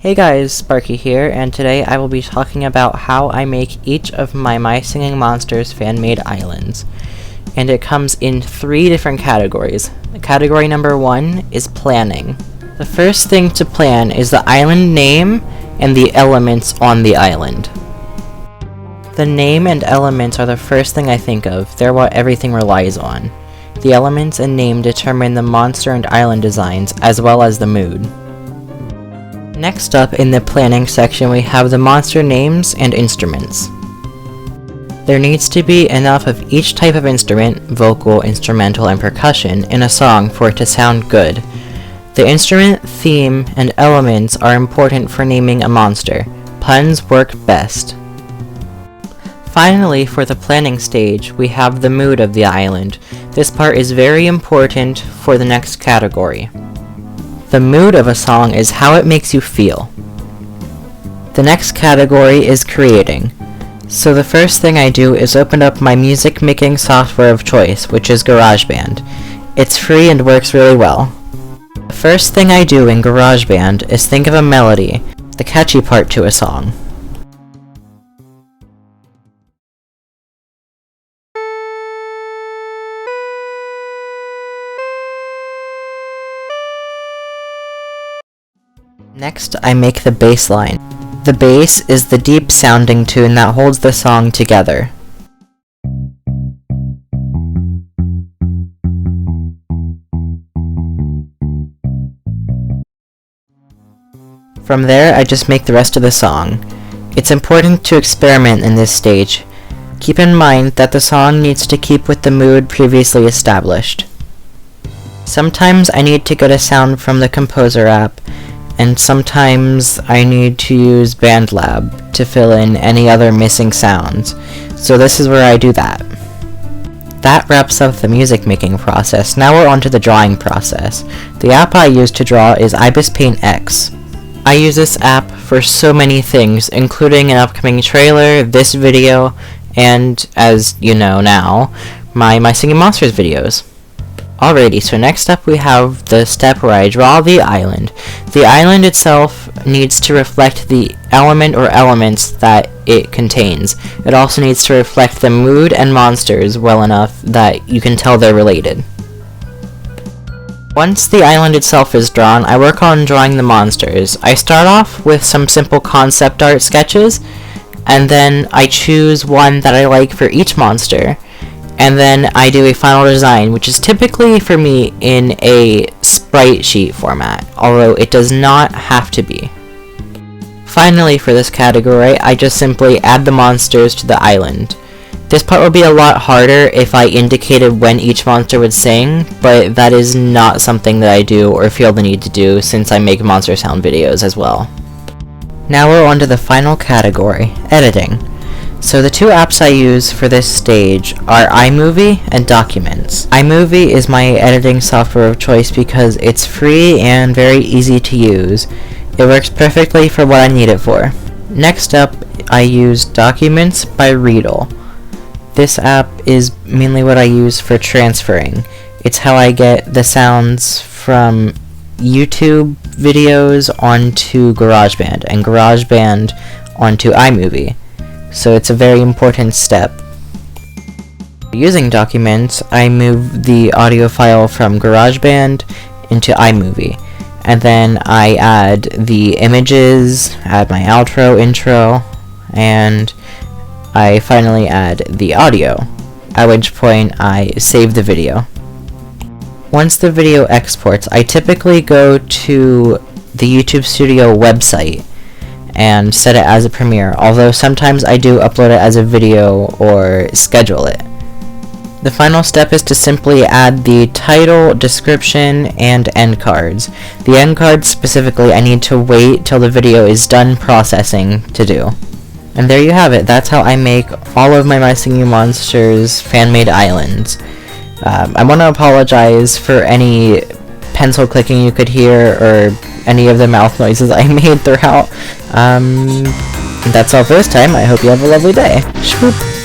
Hey guys, Sparky here, and today I will be talking about how I make each of my Singing Monsters fan-made islands. And it comes in 3 different categories. Category number 1 is planning. The first thing to plan is the island name and the elements on the island. The name and elements are the first thing I think of. They're what everything relies on. The elements and name determine the monster and island designs, as well as the mood. Next up in the planning section we have the monster names and instruments. There needs to be enough of each type of instrument, vocal, instrumental, and percussion, in a song for it to sound good. The instrument, theme, and elements are important for naming a monster. Puns work best. Finally, for the planning stage, we have the mood of the island. This part is very important for the next category. The mood of a song is how it makes you feel. The next category is creating. So the first thing I do is open up my music making software of choice, which is GarageBand. It's free and works really well. The first thing I do in GarageBand is think of a melody, the catchy part to a song. Next, I make the bass line. The bass is the deep sounding tune that holds the song together. From there, I just make the rest of the song. It's important to experiment in this stage. Keep in mind that the song needs to keep with the mood previously established. Sometimes I need to get a sound from the Composer app, and sometimes I need to use BandLab to fill in any other missing sounds, so this is where I do that. That wraps up the music making process. Now we're on to the drawing process. The app I use to draw is Ibis Paint X. I use this app for so many things, including an upcoming trailer, this video, and, as you know now, my Singing Monsters videos. Alrighty, so next up we have the step where I draw the island. The island itself needs to reflect the element or elements that it contains. It also needs to reflect the mood and monsters well enough that you can tell they're related. Once the island itself is drawn, I work on drawing the monsters. I start off with some simple concept art sketches, and then I choose one that I like for each monster. And then I do a final design, which is typically for me in a sprite sheet format, although it does not have to be. Finally, for this category, I just simply add the monsters to the island. This part would be a lot harder if I indicated when each monster would sing, but that is not something that I do or feel the need to do since I make monster sound videos as well. Now we're on to the final category, editing. So the 2 apps I use for this stage are iMovie and Documents. iMovie is my editing software of choice because it's free and very easy to use. It works perfectly for what I need it for. Next up, I use Documents by Readle. This app is mainly what I use for transferring. It's how I get the sounds from YouTube videos onto GarageBand, and GarageBand onto iMovie. So it's a very important step. Using Documents, I move the audio file from GarageBand into iMovie, and then I add the images, add my outro, intro, and I finally add the audio, at which point I save the video. Once the video exports, I typically go to the YouTube Studio website and set it as a premiere, although sometimes I do upload it as a video or schedule it. The final step is to simply add the title, description, and end cards. The end cards specifically I need to wait till the video is done processing to do. And there you have it. That's how I make all of my Singing Monsters fan-made islands. I want to apologize for any pencil clicking you could hear or any of the mouth noises I made throughout. That's all for this time. I hope you have a lovely day. Shwoop.